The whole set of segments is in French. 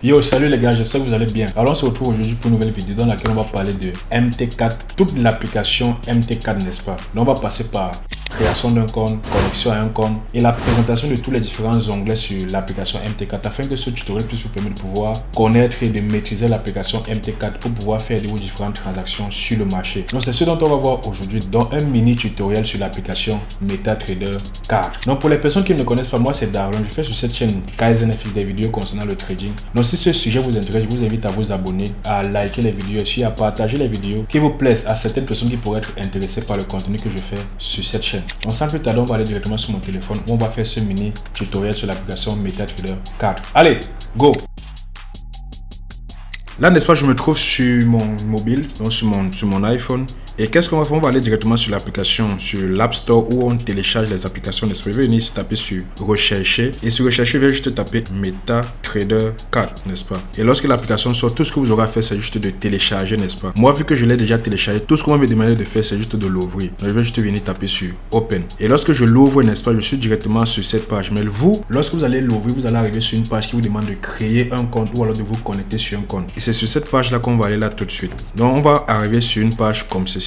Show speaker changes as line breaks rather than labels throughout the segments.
Yo, salut les gars, j'espère que vous allez bien. Alors on se retrouve aujourd'hui pour une nouvelle vidéo dans laquelle on va parler de MT4, toute l'application MT4, n'est-ce pas? Donc on va passer par création d'un compte, connexion à un compte et la présentation de tous les différents onglets sur l'application MT4 afin que ce tutoriel puisse vous permettre de pouvoir connaître et de maîtriser l'application MT4 pour pouvoir faire de vos différentes transactions sur le marché. Donc c'est ce dont on va voir aujourd'hui dans un mini tutoriel sur l'application MetaTrader 4. Donc pour les personnes qui ne me connaissent pas, moi c'est Darlon, je fais sur cette chaîne KaizenFX des vidéos concernant le trading. Donc si ce sujet vous intéresse, je vous invite à vous abonner, à liker les vidéos et aussi à partager les vidéos qui vous plaisent à certaines personnes qui pourraient être intéressées par le contenu que je fais sur cette chaîne. Donc sans plus tarder, on va aller directement sur mon téléphone où on va faire ce mini tutoriel sur l'application MetaTrader 4. Allez, go! Là, n'est-ce pas, je me trouve sur mon mobile, donc sur mon iPhone. Et qu'est-ce qu'on va faire? On va aller directement sur l'application, sur l'App Store où on télécharge les applications, n'est-ce pas? Je vais venir ici taper sur Rechercher. Et sur Rechercher, je vais juste taper MetaTrader 4, n'est-ce pas? Et lorsque l'application sort, tout ce que vous aurez à faire, c'est juste de télécharger, n'est-ce pas? Moi, vu que je l'ai déjà téléchargé, tout ce qu'on va me demander de faire, c'est juste de l'ouvrir. Donc, je vais juste venir taper sur Open. Et lorsque je l'ouvre, n'est-ce pas, je suis directement sur cette page. Mais vous, lorsque vous allez l'ouvrir, vous allez arriver sur une page qui vous demande de créer un compte ou alors de vous connecter sur un compte. Et c'est sur cette page-là qu'on va aller là tout de suite. Donc, on va arriver sur une page comme ceci.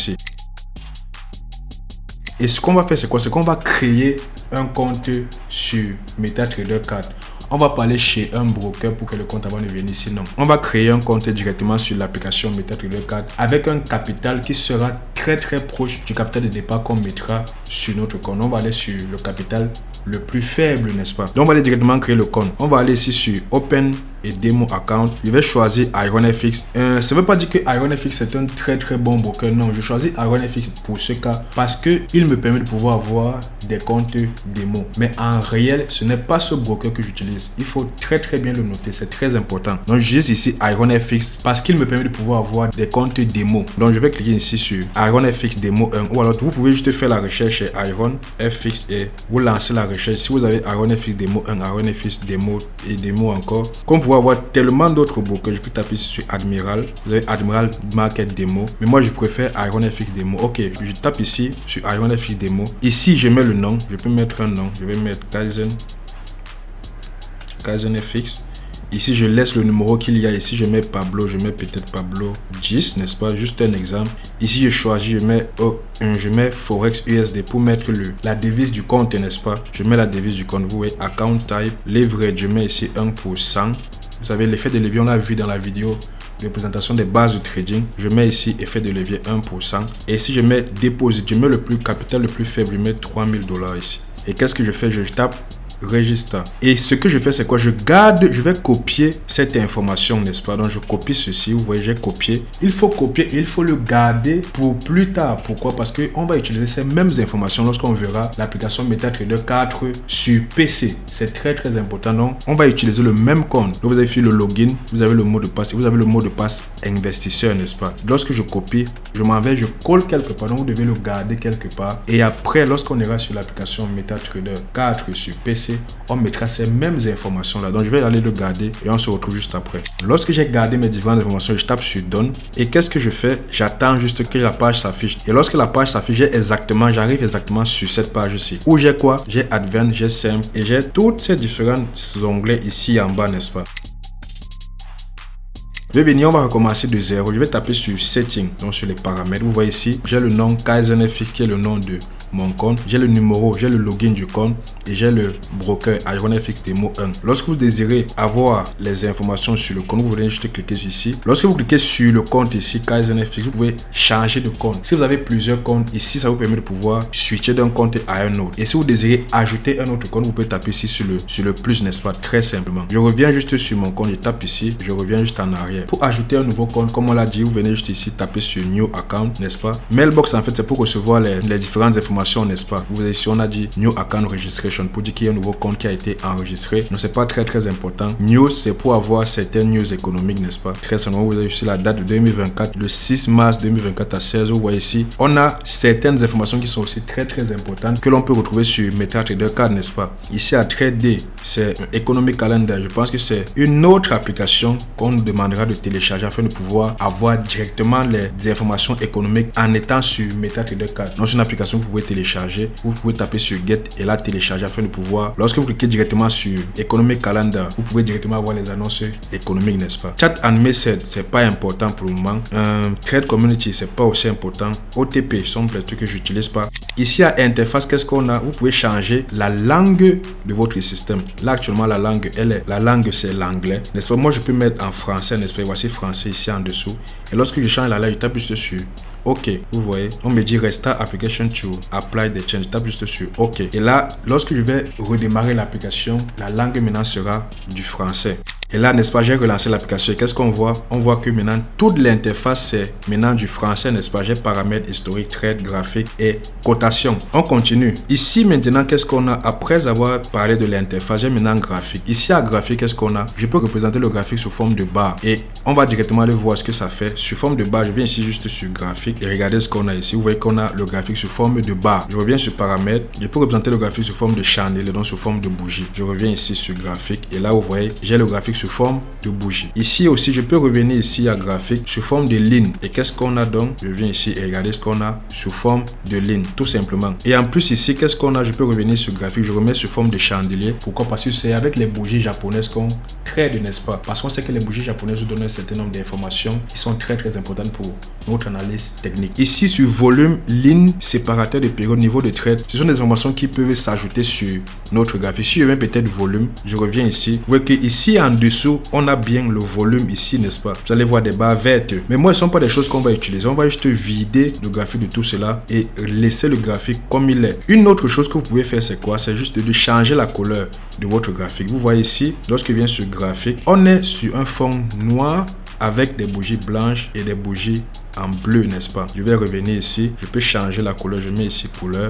Et ce qu'on va faire, c'est quoi? C'est qu'on va créer un compte sur MetaTrader 4. On va parler chez un broker pour que le compte avant de venir ici. Non. On va créer un compte directement sur l'application MetaTrader 4 avec un capital qui sera très proche du capital de départ qu'on mettra sur notre compte. On va aller sur le capital le plus faible, n'est-ce pas? Donc on va aller directement créer le compte. On va aller ici sur Open et Demo Account. Je vais choisir IronFX. Ça ne veut pas dire que IronFX est un très bon broker. Non, je choisis IronFX pour ce cas parce que il me permet de pouvoir avoir des comptes démo. Mais en réel, ce n'est pas ce broker que j'utilise. Il faut très bien le noter. C'est très important. Donc j'utilise ici IronFX parce qu'il me permet de pouvoir avoir des comptes démo. Donc je vais cliquer ici sur IronFX Demo 1 ou alors vous pouvez juste faire la recherche chez IronFX et vous lancez la recherche. Si vous avez IronFX Demo 1, IronFX Demo et Demo encore, comme vous pouvez avoir tellement d'autres brokers, je peux taper sur Admiral. Vous avez Admiral Market Demo, mais moi je préfère IronFX Demo. Ok, je tape ici sur IronFX Demo. Ici je mets le nom, je peux mettre un nom, je vais mettre KaizenFX. Ici je laisse le numéro qu'il y a. Ici je mets Pablo, je mets peut-être Pablo 10, n'est-ce pas? Juste un exemple. Ici je choisis, je mets Forex USD pour mettre la devise du compte, n'est-ce pas? Je mets la devise du compte. Vous voyez, account type, leverage, je mets ici 1%. Vous savez, l'effet de levier, on l'a vu dans la vidéo de présentation des bases de trading. Je mets ici effet de levier 1%. Et ici je mets deposit, je mets le capital le plus faible, je mets $3000 ici. Et qu'est-ce que je fais? Je tape register. Et ce que je fais, c'est quoi? Je vais copier cette information, n'est-ce pas? Donc je copie ceci, vous voyez, j'ai copié. Il faut copier et il faut le garder pour plus tard. Pourquoi? Parce qu'on va utiliser ces mêmes informations lorsqu'on verra l'application MetaTrader 4 sur PC. C'est très important. Donc on va utiliser le même compte. Donc vous avez fait le login, vous avez le mot de passe et vous avez le mot de passe investisseur, n'est-ce pas? Lorsque je copie, je m'en vais, je colle quelque part. Donc vous devez le garder quelque part. Et après, lorsqu'on ira sur l'application MetaTrader 4 sur PC, on mettra ces mêmes informations là. Donc je vais aller le garder et on se retrouve juste après. Lorsque j'ai gardé mes différentes informations, je tape sur Done. Et qu'est-ce que je fais? J'attends juste que la page s'affiche. Et lorsque la page s'affiche, j'arrive exactement sur cette page ici. Où j'ai quoi? J'ai Advanced, j'ai Simple et j'ai toutes ces différents onglets ici en bas, n'est-ce pas? Je vais venir, on va recommencer de zéro. Je vais taper sur Setting, donc sur les paramètres. Vous voyez ici, j'ai le nom KaizenFX qui est le nom de mon compte. J'ai le numéro, j'ai le login du compte et j'ai le broker IronFX Demo 1. Lorsque vous désirez avoir les informations sur le compte, vous venez juste cliquer ici. Lorsque vous cliquez sur le compte ici, KaizenFX, vous pouvez changer de compte. Si vous avez plusieurs comptes, ici, ça vous permet de pouvoir switcher d'un compte à un autre. Et si vous désirez ajouter un autre compte, vous pouvez taper ici sur le plus, n'est-ce pas? Très simplement. Je reviens juste sur mon compte, je tape ici, je reviens juste en arrière. Pour ajouter un nouveau compte, comme on l'a dit, vous venez juste ici, taper sur New Account, n'est-ce pas? Mailbox, en fait, c'est pour recevoir les différentes informations, n'est-ce pas? Vous voyez ici, on a dit New Account Registration pour dire qu'il y a un nouveau compte qui a été enregistré. Donc, c'est pas très important. News, c'est pour avoir certaines news économiques, n'est-ce pas? Très simplement, vous avez ici la date de 2024, le 6 mars 2024 à 16h. Vous voyez ici, on a certaines informations qui sont aussi très importantes que l'on peut retrouver sur MetaTrader 4, n'est-ce pas? Ici, à TradeD, c'est Economic Calendar. Je pense que c'est une autre application qu'on nous demandera de télécharger afin de pouvoir avoir directement les informations économiques en étant sur MetaTrader 4. Donc, c'est une application que vous pouvez télécharger, vous pouvez taper sur Get et là télécharger afin de pouvoir, lorsque vous cliquez directement sur Economic Calendar, vous pouvez directement avoir les annonces économiques, n'est-ce pas? Chat and Message, c'est pas important pour le moment. Trade Community, c'est pas aussi important. OTP sont des trucs que j'utilise pas. Ici à interface, qu'est-ce qu'on a? Vous pouvez changer la langue de votre système. Là actuellement la langue, c'est l'anglais, n'est-ce pas? Moi je peux mettre en français, n'est-ce pas? Voici français ici en dessous. Et lorsque je change la langue, je tape juste sur OK, vous voyez, on me dit Restart Application to apply the change. Je tape juste sur OK. Et là, lorsque je vais redémarrer l'application, la langue maintenant sera du français. Et là, n'est-ce pas, j'ai relancé l'application. Et qu'est-ce qu'on voit? On voit que maintenant, toute l'interface, c'est maintenant du français, n'est-ce pas? J'ai paramètres historiques, trade, graphique et cotation. On continue. Ici, maintenant, qu'est-ce qu'on a? Après avoir parlé de l'interface, j'ai maintenant graphique. Ici, à graphique, qu'est-ce qu'on a? Je peux représenter le graphique sous forme de barre. Et on va directement aller voir ce que ça fait. Sous forme de barre, je viens ici juste sur graphique. Et regardez ce qu'on a ici. Vous voyez qu'on a le graphique sous forme de barre. Je reviens sur paramètres. Je peux représenter le graphique sous forme de chandelier, donc sous forme de bougie. Je reviens ici sur graphique. Et là, vous voyez, j'ai le graphique sous forme de bougie. Ici aussi, je peux revenir ici à graphique sous forme de ligne. Et qu'est-ce qu'on a donc? Je viens ici et regardez ce qu'on a sous forme de ligne, tout simplement. Et en plus ici, qu'est-ce qu'on a? Je peux revenir sur graphique. Je remets sous forme de chandelier. Pourquoi? Parce que c'est avec les bougies japonaises qu'on trade, n'est-ce pas? Parce qu'on sait que les bougies japonaises nous donnent un certain nombre d'informations qui sont très importantes pour notre analyse technique. Ici, sur volume, ligne, séparateur de période, niveau de trade, ce sont des informations qui peuvent s'ajouter sur notre graphique. Si je viens peut-être volume, je reviens ici. Vous voyez que ici en dessous, on a bien le volume ici, n'est-ce pas? Vous allez voir des barres vertes. Mais moi, ce ne sont pas des choses qu'on va utiliser. On va juste vider le graphique de tout cela et laisser le graphique comme il est. Une autre chose que vous pouvez faire, c'est quoi? C'est juste de changer la couleur de votre graphique. Vous voyez ici, lorsque je viens sur graphique, on est sur un fond noir avec des bougies blanches et des bougies en bleu, n'est-ce pas? Je vais revenir ici. Je peux changer la couleur. Je mets ici couleur.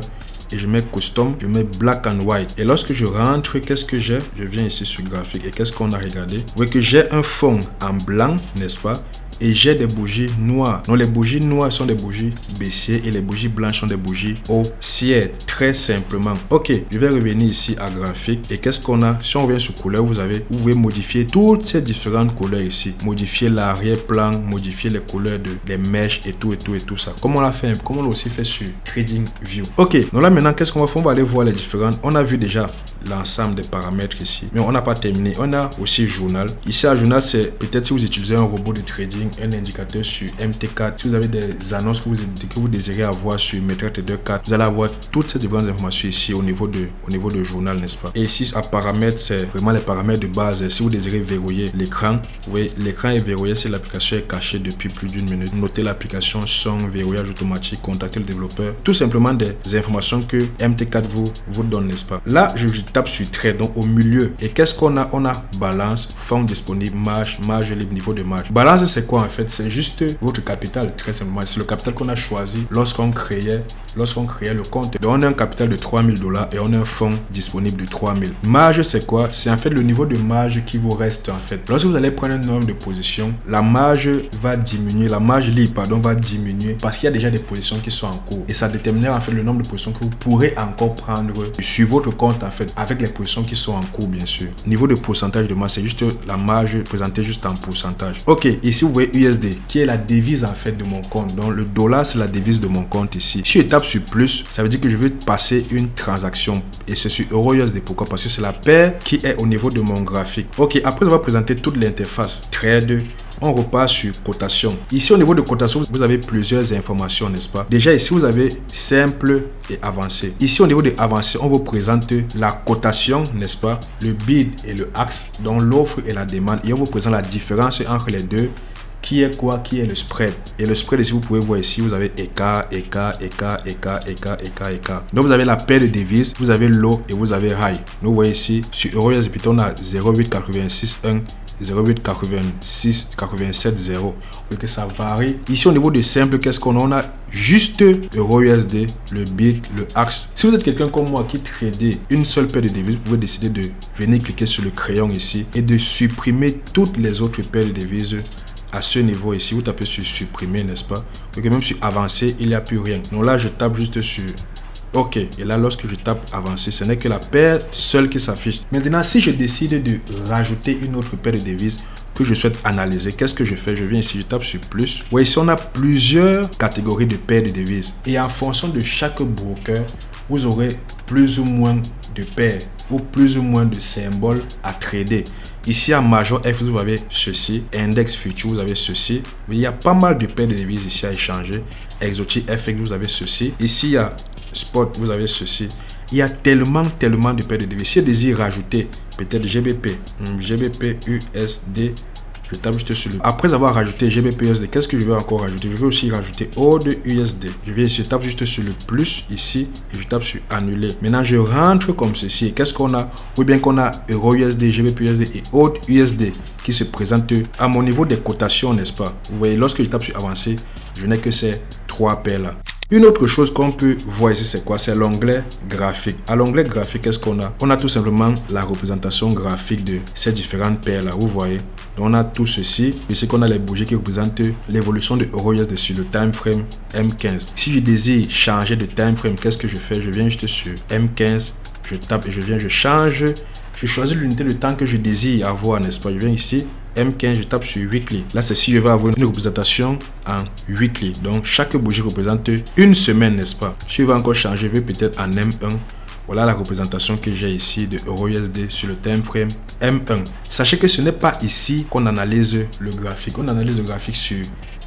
Et je mets custom, je mets black and white. Et lorsque je rentre, qu'est-ce que j'ai? Je viens ici sur graphique. Et qu'est-ce qu'on a regardé? Vous voyez que j'ai un fond en blanc, n'est-ce pas? Et j'ai des bougies noires. Donc les bougies noires sont des bougies baissières et les bougies blanches sont des bougies haussières. Très simplement. Ok, je vais revenir ici à graphique. Et qu'est-ce qu'on a? Si on revient sur couleur, vous pouvez modifier toutes ces différentes couleurs ici. Modifier l'arrière-plan, modifier les couleurs des mèches et tout ça. Comme on l'a fait, comme on l'a aussi fait sur TradingView. Ok, donc là maintenant, qu'est-ce qu'on va faire? On va aller voir les différentes. On a vu déjà l'ensemble des paramètres ici, mais on n'a pas terminé. On a aussi journal. Ici à journal, c'est peut-être si vous utilisez un robot de trading, un indicateur sur MT4, si vous avez des annonces que vous désirez avoir sur MetaTrader 4, vous allez avoir toutes ces différentes informations ici au niveau de journal, n'est-ce pas? Et ici à paramètres, c'est vraiment les paramètres de base. Si vous désirez verrouiller l'écran, vous voyez l'écran est verrouillé si l'application est cachée depuis plus d'une minute. Notez l'application, son, verrouillage automatique, contacter le développeur, tout simplement des informations que MT4 vous donne, n'est-ce pas? Là, je tape sur trade, donc au milieu. Et qu'est-ce qu'on a? On a balance, fonds disponible, marge libre, niveau de marge. Balance, c'est quoi en fait? C'est juste votre capital, très simplement. C'est le capital qu'on a choisi lorsqu'on créait le compte. Donc on a un capital de $3000 et on a un fonds disponible de 3000. Marge, c'est quoi? C'est en fait le niveau de marge qui vous reste en fait. Lorsque vous allez prendre un nombre de positions, la marge va diminuer, la marge libre, pardon, va diminuer parce qu'il y a déjà des positions qui sont en cours. Et ça déterminera en fait le nombre de positions que vous pourrez encore prendre sur votre compte en fait, avec les positions qui sont en cours, bien sûr. Niveau de pourcentage de marge, c'est juste la marge présentée juste en pourcentage. Ok, ici vous voyez USD, qui est la devise en fait de mon compte. Donc le dollar, c'est la devise de mon compte ici. Si je tape sur plus, ça veut dire que je veux passer une transaction. Et c'est sur EURUSD. Pourquoi? Parce que c'est la paire qui est au niveau de mon graphique. Ok, après avoir présenté toute l'interface trade, on repart sur cotation. Ici, au niveau de cotation, vous avez plusieurs informations, n'est-ce pas? Déjà, ici, vous avez simple et avancé. Ici, au niveau de avancé, on vous présente la cotation, n'est-ce pas? Le bid et le axe, donc l'offre et la demande. Et on vous présente la différence entre les deux. Qui est quoi? Qui est le spread? Et le spread ici, vous pouvez voir ici, vous avez écart. Donc vous avez la paire de devises, vous avez low et vous avez high. Donc vous voyez ici, sur EURUSD, on a 0,886,1, 0,886,87,0. Vous voyez que ça varie. Ici au niveau de simple, qu'est-ce qu'on a? On a juste EURUSD, le bid, le axe. Si vous êtes quelqu'un comme moi qui trade une seule paire de devises, vous pouvez décider de venir cliquer sur le crayon ici et de supprimer toutes les autres paires de devises. À ce niveau ici, vous tapez sur supprimer, n'est-ce pas? Donc même sur avancer, il n'y a plus rien. Donc là, je tape juste sur OK. Et là, lorsque je tape avancer, ce n'est que la paire seule qui s'affiche. Maintenant, si je décide de rajouter une autre paire de devises, que je souhaite analyser, qu'est-ce que je fais? Je viens ici, je tape sur plus. Oui, ici on a plusieurs catégories de paires de devises. Et en fonction de chaque broker, vous aurez plus ou moins de paires ou plus ou moins de symboles à trader. Ici, à Major F, vous avez ceci. Index Future, vous avez ceci. Il y a pas mal de paires de devises ici à échanger. Exotic FX, vous avez ceci. Ici, il y a Spot, vous avez ceci. Il y a tellement de paires de devises. Si je désire rajouter peut-être GBP USD, je tape juste sur le... Après avoir rajouté GBP USD, qu'est-ce que je vais encore rajouter? Je vais aussi rajouter AUD USD. Je viens ici, je tape juste sur le plus ici et je tape sur annuler. Maintenant, je rentre comme ceci. Qu'est-ce qu'on a? Oui, bien qu'on a Euro USD, GBP USD et AUD USD qui se présentent à mon niveau des cotations, n'est-ce pas? Vous voyez, lorsque je tape sur avancer, je n'ai que ces 3 paires là. Une autre chose qu'on peut voir ici, c'est quoi? C'est l'onglet graphique. À l'onglet graphique, qu'est-ce qu'on a? On a tout simplement la représentation graphique de ces différentes paires là. Vous voyez? Donc on a tout ceci. Ici qu'on a les bougies qui représentent l'évolution de EURUSD sur le time frame M15. Si je désire changer de time frame, qu'est-ce que je fais? Je viens juste sur M15, je tape et je change. Je choisis l'unité de temps que je désire avoir, n'est-ce pas? Je viens ici. M15, je tape sur weekly. Là, c'est si je vais avoir une représentation en weekly. Donc, chaque bougie représente une semaine, n'est-ce pas? Si je vais encore changer, je vais peut-être en M1. Voilà la représentation que j'ai ici de EURUSD sur le time frame M1. Sachez que ce n'est pas ici qu'on analyse le graphique. On analyse le graphique sur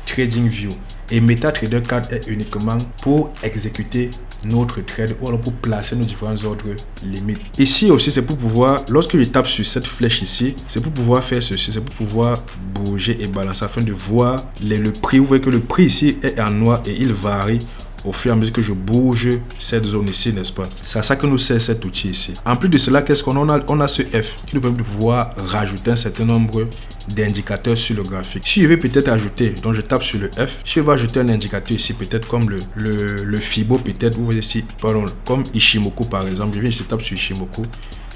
TradingView. Et MetaTrader 4 est uniquement pour exécuter notre trade ou alors pour placer nos différents ordres limites. Ici aussi, c'est pour pouvoir, lorsque je tape sur cette flèche ici, c'est pour pouvoir faire ceci, c'est pour pouvoir bouger et balancer afin de voir le prix. Vous voyez que le prix ici est en noir et il varie au fur et à mesure que je bouge cette zone ici, n'est-ce pas? C'est à ça que nous sert cet outil ici. En plus de cela, qu'est-ce qu'on a? On a ce F qui nous permet de pouvoir rajouter un certain nombre d'indicateurs sur le graphique. Si je veux peut-être ajouter, donc je tape sur le F. Si je veux ajouter un indicateur ici, peut-être comme le Fibo, peut-être, vous voyez ici, pardon, comme Ishimoku par exemple. Je viens ici, je tape sur Ishimoku.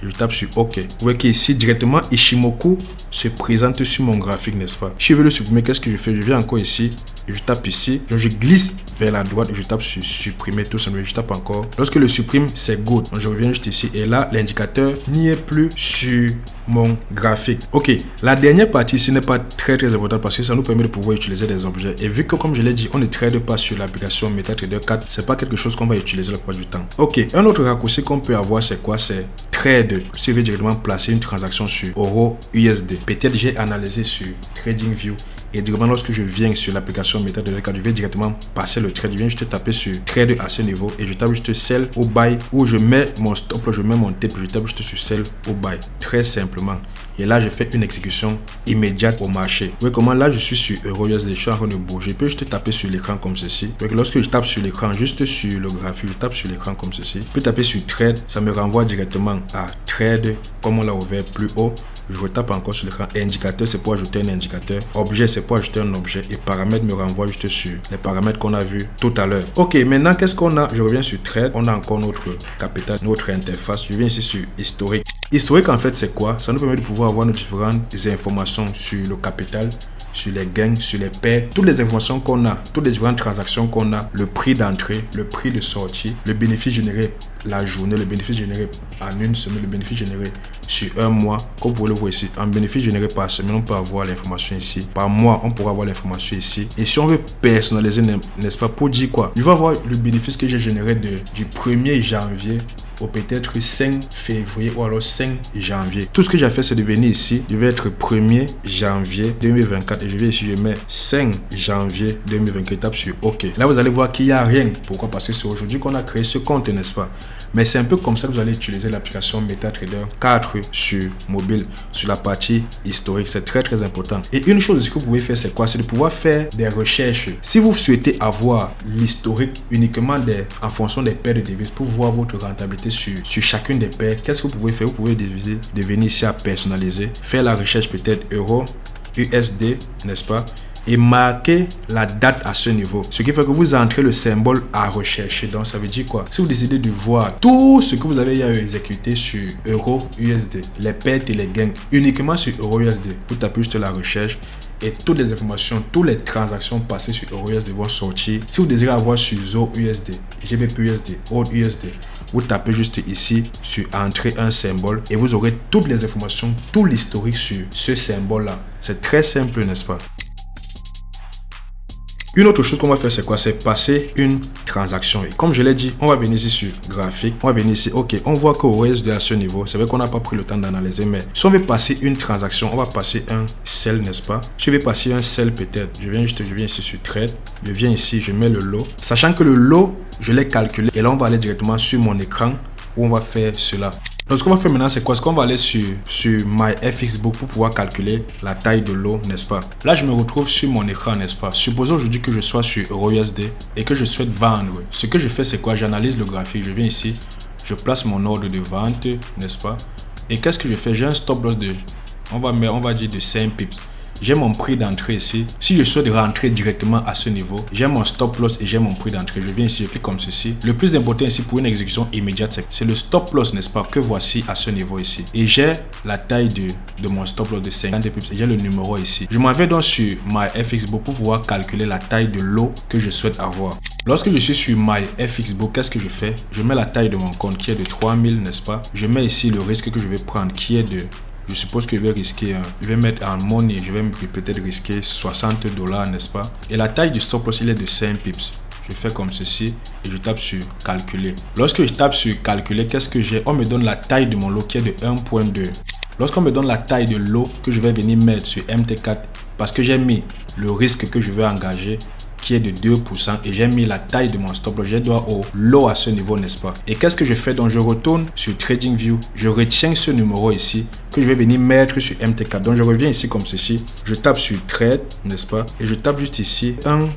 Je tape sur OK. Vous voyez qu'ici, directement, Ishimoku se présente sur mon graphique, n'est-ce pas? Si je veux le supprimer, qu'est-ce que je fais? Je viens encore ici, je tape ici, donc je glisse vers la droite et je tape sur supprimer tout simplement. Je tape encore. Lorsque le supprime, c'est good. Donc je reviens juste ici et là, l'indicateur n'y est plus sur mon graphique. Ok, la dernière partie ici n'est pas très importante parce que ça nous permet de pouvoir utiliser des objets. Et vu que, comme je l'ai dit, on ne trade pas sur l'application MetaTrader 4, c'est pas quelque chose qu'on va utiliser la plupart du temps. Ok, un autre raccourci qu'on peut avoir, c'est quoi? C'est trade. Si je veux directement placer une transaction sur EURUSD. Peut-être j'ai analysé sur TradingView. Et directement, lorsque je viens sur l'application MetaTrader 4, je vais directement passer le trade. Je viens juste taper sur trade à ce niveau et je tape juste sell au buy où je mets mon stop, je mets mon tape, je tape juste sur sell au buy. Très simplement. Et là, je fais une exécution immédiate au marché. Vous voyez comment là, je suis sur EURUSD, je suis en train de bouger. Je peux juste taper sur l'écran comme ceci. Donc, lorsque je tape sur l'écran, juste sur le graphique, je tape sur l'écran comme ceci. Je peux taper sur trade, ça me renvoie directement à trade, comme on l'a ouvert plus haut. Je retape encore sur l'écran. Indicateur, c'est pour ajouter un indicateur. Objet, c'est pour ajouter un objet. Et paramètres me renvoie juste sur les paramètres qu'on a vus tout à l'heure. Ok, maintenant, qu'est-ce qu'on a? Je reviens sur Trade. On a encore notre capital, notre interface. Je viens ici sur Historique. Historique, en fait, c'est quoi? Ça nous permet de pouvoir avoir nos différentes informations sur le capital, sur les gains, sur les pertes, toutes les informations qu'on a, toutes les différentes transactions qu'on a, le prix d'entrée, le prix de sortie, le bénéfice généré la journée, le bénéfice généré en une semaine, le bénéfice généré sur un mois. Comme vous pouvez le voir ici, en bénéfice généré par semaine, on peut avoir l'information ici. Par mois, on pourra avoir l'information ici. Et si on veut personnaliser, n'est-ce pas, pour dire quoi? Je vais avoir le bénéfice que j'ai généré du 1er janvier au peut-être 5 février ou alors 5 janvier. Tout ce que j'ai fait, c'est de venir ici. Je vais être 1er janvier 2024 et je vais ici, je mets 5 janvier 2024. Je tape sur OK. Là, vous allez voir qu'il n'y a rien. Pourquoi? Parce que c'est aujourd'hui qu'on a créé ce compte, n'est-ce pas? Mais c'est un peu comme ça que vous allez utiliser l'application MetaTrader 4 sur mobile, sur la partie historique. C'est très très important. Et une chose que vous pouvez faire, c'est quoi? C'est de pouvoir faire des recherches. Si vous souhaitez avoir l'historique uniquement en fonction des paires de devises pour voir votre rentabilité sur chacune des paires, qu'est-ce que vous pouvez faire? Vous pouvez venir ici à personnaliser, faire la recherche peut-être euro, USD, n'est-ce pas? Et marquer la date à ce niveau. Ce qui fait que vous entrez le symbole à rechercher. Donc, ça veut dire quoi? Si vous décidez de voir tout ce que vous avez à exécuter sur EURUSD, les pertes et les gains uniquement sur EURUSD, vous tapez juste la recherche et toutes les informations, toutes les transactions passées sur EURUSD vont sortir. Si vous désirez avoir sur ZOUSD, GBPUSD, AUDUSD, vous tapez juste ici sur entrer un symbole et vous aurez toutes les informations, tout l'historique sur ce symbole-là. C'est très simple, n'est-ce pas? Une autre chose qu'on va faire, c'est quoi? C'est passer une transaction. Et comme je l'ai dit, on va venir ici sur graphique. On va venir ici. Ok, on voit qu'au OSD à ce niveau, c'est vrai qu'on n'a pas pris le temps d'analyser, mais si on veut passer une transaction, on va passer un sell, n'est-ce pas? Si je vais passer un sell peut-être, je viens ici sur trade. Je viens ici, je mets le lot. Sachant que le lot, je l'ai calculé. Et là, on va aller directement sur mon écran où on va faire cela. Donc, ce qu'on va faire maintenant, c'est quoi? C'est qu'on va aller sur MyFXBook pour pouvoir calculer la taille de lot, n'est-ce pas? Là, je me retrouve sur mon écran, n'est-ce pas? Supposons aujourd'hui que je sois sur EURUSD et que je souhaite vendre. Ce que je fais, c'est quoi? J'analyse le graphique. Je viens ici, je place mon ordre de vente, n'est-ce pas? Et qu'est-ce que je fais? J'ai un stop loss de, on va dire de 5 pips. J'ai mon prix d'entrée ici. Si je souhaite rentrer directement à ce niveau, j'ai mon stop loss et j'ai mon prix d'entrée. Je viens ici, je clique comme ceci. Le plus important ici pour une exécution immédiate, c'est le stop loss, n'est-ce pas, que voici à ce niveau ici. Et j'ai la taille de mon stop loss de 50 pips et j'ai le numéro ici. Je m'en vais donc sur MyFXBook pour pouvoir calculer la taille de lot que je souhaite avoir. Lorsque je suis sur MyFXBook, qu'est-ce que je fais? Je mets la taille de mon compte qui est de 3000, n'est-ce pas? Je mets ici le risque que je vais prendre qui est de... Je suppose que je vais risquer, je vais mettre en money, je vais peut-être risquer $60, n'est-ce pas? Et la taille du stop loss, il est de 5 pips. Je fais comme ceci et je tape sur calculer. Lorsque je tape sur calculer, qu'est-ce que j'ai? On me donne la taille de mon lot qui est de 1.2. Lorsqu'on me donne la taille de lot que je vais venir mettre sur MT4, parce que j'ai mis le risque que je vais engager, qui est de 2% et j'ai mis la taille de mon stop loss, j'ai droit au lot à ce niveau, n'est-ce pas? Et qu'est-ce que je fais? Donc je retourne sur TradingView, je retiens ce numéro ici que je vais venir mettre sur MT4. Donc je reviens ici comme ceci, je tape sur trade, n'est-ce pas? Et je tape juste ici 1.2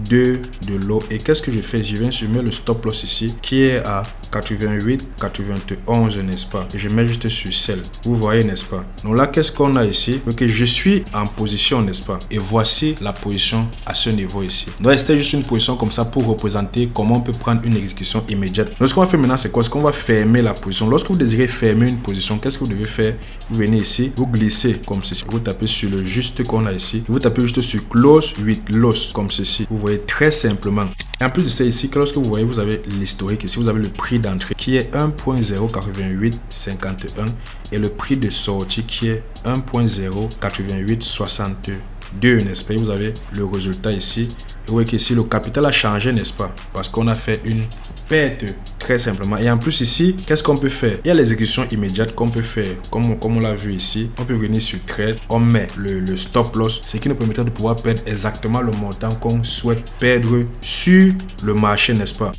de lot. Et qu'est-ce que je fais? Je viens sur le stop loss ici qui est à 88, 91, n'est-ce pas? Et je mets juste sur sell. Vous voyez, n'est-ce pas? Donc là, qu'est-ce qu'on a ici? Ok, je suis en position, n'est-ce pas? Et voici la position à ce niveau ici. Donc c'était juste une position comme ça pour représenter comment on peut prendre une exécution immédiate. Donc ce qu'on va faire maintenant, c'est quoi? C'est qu'on va fermer la position. Lorsque vous désirez fermer une position, qu'est-ce que vous devez faire? Vous venez ici, vous glissez comme ceci. Vous tapez sur le juste qu'on a ici. Vous tapez juste sur close 8 loss comme ceci. Vous voyez très simplement. Et en plus de ça ici, que lorsque vous voyez, vous avez l'historique ici, vous avez le prix d'entrée qui est 1.08851 et le prix de sortie qui est 1.08862, n'est-ce pas? Et vous avez le résultat ici. Et vous voyez qu'ici, le capital a changé, n'est-ce pas? Parce qu'on a fait une perte très simplement. Et en plus ici, qu'est-ce qu'on peut faire? Il y a l'exécution immédiate qu'on peut faire, comme on l'a vu ici. On peut venir sur trade, on met le stop loss, ce qui nous permettra de pouvoir perdre exactement le montant qu'on souhaite perdre sur le marché, n'est-ce pas?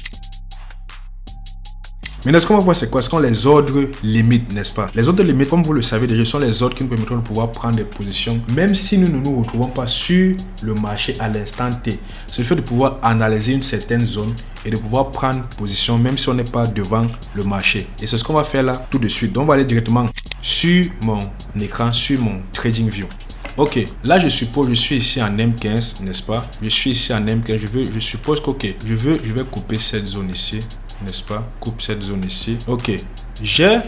Maintenant, ce qu'on va voir, c'est quoi? Ce sont les ordres limites, n'est-ce pas? Les ordres limites, comme vous le savez déjà, sont les ordres qui nous permettront de pouvoir prendre des positions, même si nous ne nous retrouvons pas sur le marché à l'instant T. C'est le fait de pouvoir analyser une certaine zone et de pouvoir prendre position, même si on n'est pas devant le marché. Et c'est ce qu'on va faire là tout de suite. Donc, on va aller directement sur mon écran, sur mon TradingView. Ok, là je suppose je suis ici en M15, n'est-ce pas? Je suis ici en M15, je suppose que ok, je vais couper cette zone ici, n'est-ce pas? Coupe cette zone ici. Ok, j'ai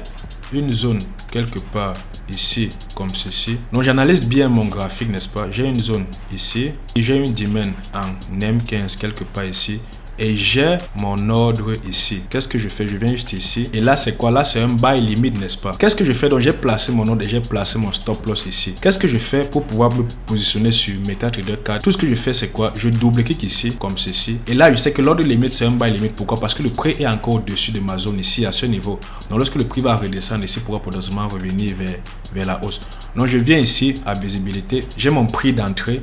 une zone quelque part ici comme ceci. Donc j'analyse bien mon graphique, n'est-ce pas? J'ai une zone ici, j'ai une dimension en M15 quelque part ici. Et j'ai mon ordre ici. Qu'est-ce que je fais? Je viens juste ici. Et là, c'est quoi? Là, c'est un buy limit, n'est-ce pas? Qu'est-ce que je fais? Donc, j'ai placé mon ordre et j'ai placé mon stop loss ici. Qu'est-ce que je fais pour pouvoir me positionner sur MetaTrader 4? Tout ce que je fais, c'est quoi? Je double-clique ici, comme ceci. Et là, je sais que l'ordre limite, c'est un buy limit. Pourquoi? Parce que le prix est encore au-dessus de ma zone ici, à ce niveau. Donc, lorsque le prix va redescendre ici, il pourra potentiellement revenir vers la hausse. Donc, je viens ici à visibilité. J'ai mon prix d'entrée.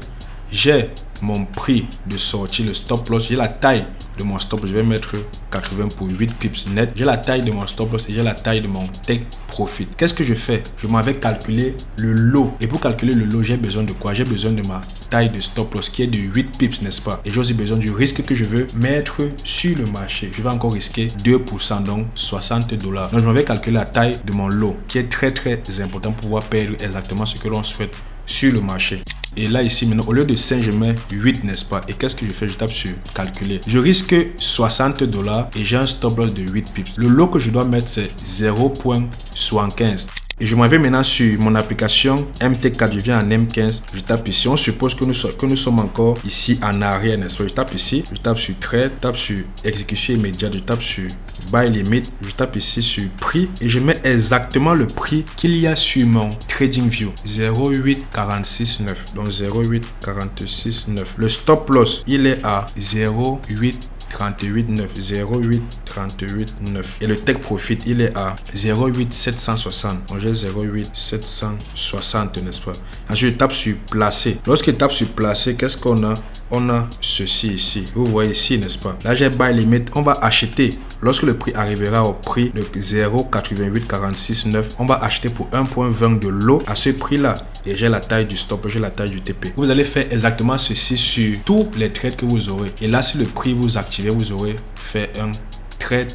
J'ai mon prix de sortie, le stop loss. J'ai la taille de mon stop loss, je vais mettre 80 pour 8 pips net. J'ai la taille de mon stop loss et j'ai la taille de mon take profit. Qu'est-ce que je fais? Je m'en vais calculer le lot. Et pour calculer le lot, j'ai besoin de quoi? J'ai besoin de ma taille de stop loss qui est de 8 pips, n'est-ce pas? Et j'ai aussi besoin du risque que je veux mettre sur le marché. Je vais encore risquer 2%, donc $60. Donc je m'en vais calculer la taille de mon lot qui est très très important pour pouvoir perdre exactement ce que l'on souhaite sur le marché. Et là ici maintenant, au lieu de 5, je mets 8, n'est-ce pas? Et qu'est-ce que je fais? Je tape sur calculer. Je risque $60 et j'ai un stop loss de 8 pips. Le lot que je dois mettre, c'est 0.75. Et je m'en vais maintenant sur mon application MT4. Je viens en M15. Je tape ici. On suppose que nous sommes encore ici en arrière, n'est-ce pas? Je tape ici. Je tape sur trade. Je tape sur exécution immédiate. Je tape sur buy limit, je tape ici sur prix et je mets exactement le prix qu'il y a sur mon TradingView, 0,846,9. Donc 0,846,9. Le stop loss, il est à 0,838,9. 0,838,9. Et le take profit, il est à 0,8760. Donc j'ai 0,8760, n'est-ce pas? Ensuite, je tape sur placer. Lorsque je tape sur placer, qu'est-ce qu'on a? On a ceci ici. Vous voyez ici, n'est-ce pas? Là, j'ai buy limit. On va acheter. Lorsque le prix arrivera au prix de 0,8846,9, on va acheter pour 1,20 de lot à ce prix-là. Et j'ai la taille du stop, j'ai la taille du TP. Vous allez faire exactement ceci sur tous les trades que vous aurez. Et là, si le prix vous activez, vous aurez fait un très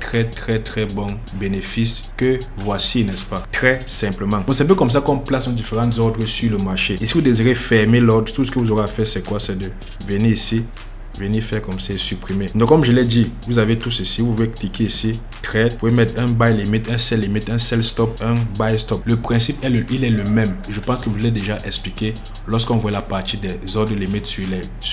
bon bénéfice que voici, n'est-ce pas? Très simplement. Donc c'est un peu comme ça qu'on place nos différents ordres sur le marché. Et si vous désirez fermer l'ordre, tout ce que vous aurez à faire, c'est quoi? C'est de venir ici, venir faire comme ça et supprimer. Donc comme je l'ai dit, vous avez tout ceci. Vous pouvez cliquer ici, trade. Vous pouvez mettre un buy limit, un sell limit, un sell stop, un buy stop. Le principe, il est le même. Je pense que je vous l'ai déjà expliqué lorsqu'on voit la partie des ordres limites sur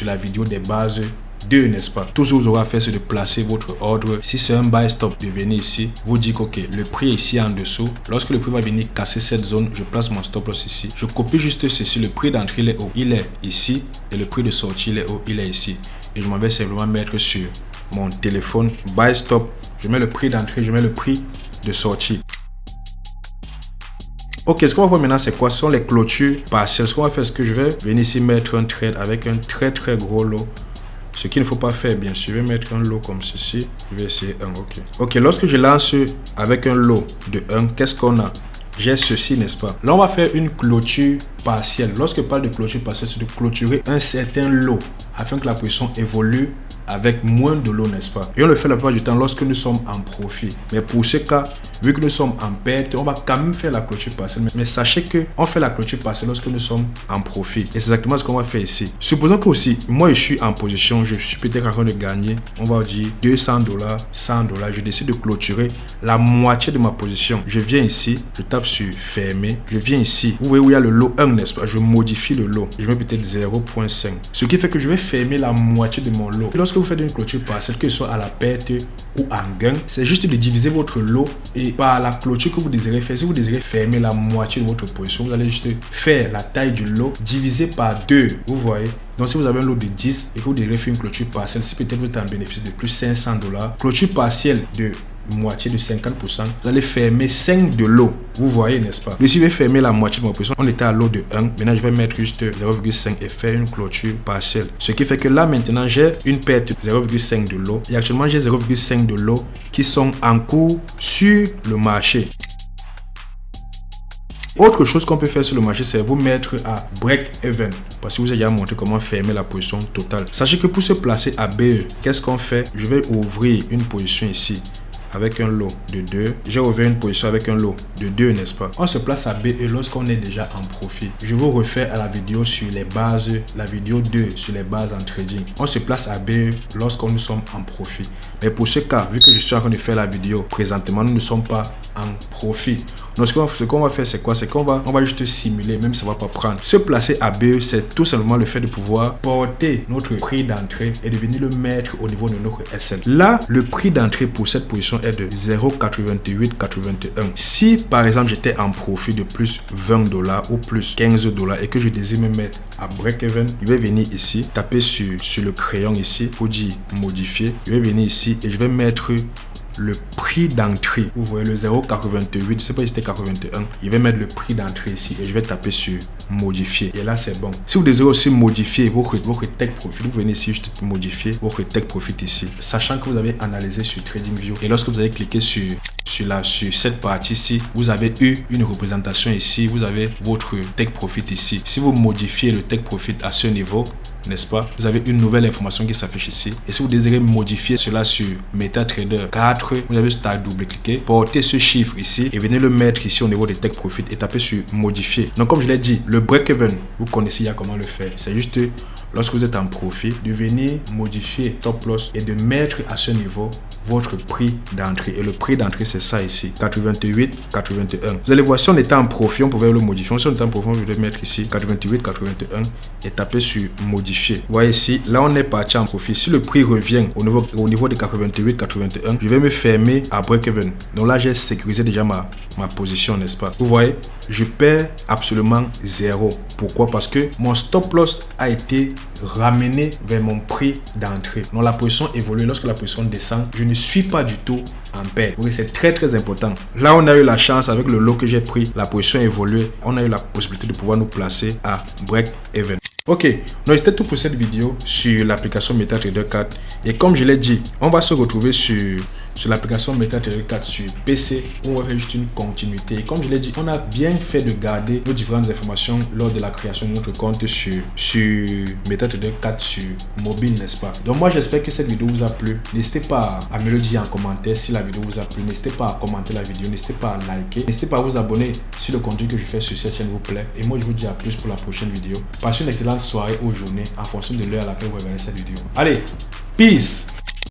la vidéo des bases 2, n'est-ce pas? Tout ce que vous aurez à faire, c'est de placer votre ordre. Si c'est un buy stop, de venir ici, vous dites ok, le prix est ici en dessous. Lorsque le prix va venir casser cette zone, je place mon stop loss ici. Je copie juste ceci. Le prix d'entrée il est haut, il est ici, et le prix de sortie il est haut, il est ici. Et je m'en vais simplement mettre sur mon téléphone buy stop. Je mets le prix d'entrée, je mets le prix de sortie. Ok, ce qu'on va voir maintenant, c'est quoi? Ce sont les clôtures partielles. Ce qu'on va faire, c'est que je vais venir ici mettre un trade avec un très gros lot. Ce qu'il ne faut pas faire, bien sûr, je vais mettre un lot comme ceci. Je vais essayer un, ok. Ok, lorsque je lance avec un lot de 1, qu'est-ce qu'on a? J'ai ceci, n'est-ce pas? Là, on va faire une clôture partielle. Lorsque je parle de clôture partielle, c'est de clôturer un certain lot afin que la position évolue avec moins de lot, n'est-ce pas? Et on le fait la plupart du temps lorsque nous sommes en profit. Mais pour ce cas, vu que nous sommes en perte, on va quand même faire la clôture partielle. Mais sachez qu'on fait la clôture partielle lorsque nous sommes en profit. Et c'est exactement ce qu'on va faire ici. Supposons que aussi, moi je suis en position, je suis peut-être en train de gagner, on va dire $200, $100. Je décide de clôturer la moitié de ma position. Je viens ici, je tape sur fermer. Je viens ici. Vous voyez où il y a le lot 1, n'est-ce pas? Je modifie le lot. Je mets peut-être 0,5. Ce qui fait que je vais fermer la moitié de mon lot. Et lorsque vous faites une clôture partielle, que ce soit à la perte ou en gain, c'est juste de diviser votre lot et par la clôture que vous désirez faire. Si vous désirez fermer la moitié de votre position, vous allez juste faire la taille du lot divisé par 2. Vous voyez? Donc si vous avez un lot de 10 et que vous désirez faire une clôture partielle, si peut-être vous êtes en bénéfice de plus $500, clôture partielle de moitié de 50%, vous allez fermer 5 de lot. Vous voyez, n'est-ce pas? Mais si je vais fermer la moitié de ma position, on était à lot de 1. Maintenant, je vais mettre juste 0,5 et faire une clôture partielle. Ce qui fait que là, maintenant, j'ai une perte de 0,5 de lot. Et actuellement, j'ai 0,5 de lot qui sont en cours sur le marché. Autre chose qu'on peut faire sur le marché, c'est vous mettre à break-even. Parce que vous avez déjà montré comment fermer la position totale. Sachez que pour se placer à BE, qu'est-ce qu'on fait? Je vais ouvrir une position ici avec un lot de 2. J'ai ouvert une position avec un lot de 2, n'est-ce pas? On se place à BE lorsqu'on est déjà en profit. Je vous refais à la vidéo sur les bases, la vidéo 2 sur les bases en trading. On se place à BE lorsqu'on nous sommes en profit. Mais pour ce cas, vu que je suis en train de faire la vidéo présentement, nous ne sommes pas en profit. Donc ce qu'on va faire, c'est quoi? C'est qu'on va juste simuler, même si ça ne va pas prendre. Se placer à BE, c'est tout simplement le fait de pouvoir porter notre prix d'entrée et de venir le mettre au niveau de notre SL. Là, le prix d'entrée pour cette position est de 0,8881. Si par exemple j'étais en profit de plus $20 ou plus $15 et que je désire me mettre à break-even, je vais venir ici, taper sur le crayon ici pour dire modifier. Je vais venir ici et je vais mettre le prix d'entrée. Vous voyez le 0,88, je ne sais pas si c'était 81. Je vais mettre le prix d'entrée ici et je vais taper sur modifier. Et là, c'est bon. Si vous désirez aussi modifier votre take profit, vous venez ici juste modifier votre take profit ici. Sachant que vous avez analysé sur TradingView. Et lorsque vous avez cliqué sur cette partie-ci, vous avez eu une représentation ici. Vous avez votre take profit ici. Si vous modifiez le take profit à ce niveau, n'est-ce pas? Vous avez une nouvelle information qui s'affiche ici. Et si vous désirez modifier cela sur MetaTrader 4, vous avez juste à double-cliquer, porter ce chiffre ici et venez le mettre ici au niveau des take profit et taper sur modifier. Donc comme je l'ai dit, le break-even, vous connaissez il y a comment le faire. C'est juste lorsque vous êtes en profit, de venir modifier top loss et de mettre à ce niveau votre prix d'entrée. Et le prix d'entrée, c'est ça ici, 88, 81. Vous allez voir, si on était en profil, on pouvait le modifier. Si on était en profil, on pouvait mettre ici 88, 81 et taper sur modifier. Vous voyez ici, là on est parti en profil. Si le prix revient au niveau de 88, 81, je vais me fermer à break-even. Donc là, j'ai sécurisé déjà ma position, n'est-ce pas? Vous voyez, je perds absolument zéro. Pourquoi? Parce que mon stop loss a été ramené vers mon prix d'entrée. Donc la position évolue. Lorsque la position descend, je ne suis pas du tout en perte. Oui, c'est très important. Là, on a eu la chance avec le lot que j'ai pris. La position évolue. On a eu la possibilité de pouvoir nous placer à break-even. Ok, donc c'était tout pour cette vidéo sur l'application MetaTrader 4. Et comme je l'ai dit, on va se retrouver sur l'application MetaTrader 4 sur PC où on va faire juste une continuité. Et comme je l'ai dit, on a bien fait de garder nos différentes informations lors de la création de notre compte sur MetaTrader 4 sur mobile, n'est-ce pas? Donc moi, j'espère que cette vidéo vous a plu. N'hésitez pas à me le dire en commentaire si la vidéo vous a plu. N'hésitez pas à commenter la vidéo. N'hésitez pas à liker. N'hésitez pas à vous abonner si le contenu que je fais sur cette chaîne vous plaît. Et moi, je vous dis à plus pour la prochaine vidéo. Passez une excellente soirée ou journée en fonction de l'heure à laquelle vous regardez cette vidéo. Allez, peace!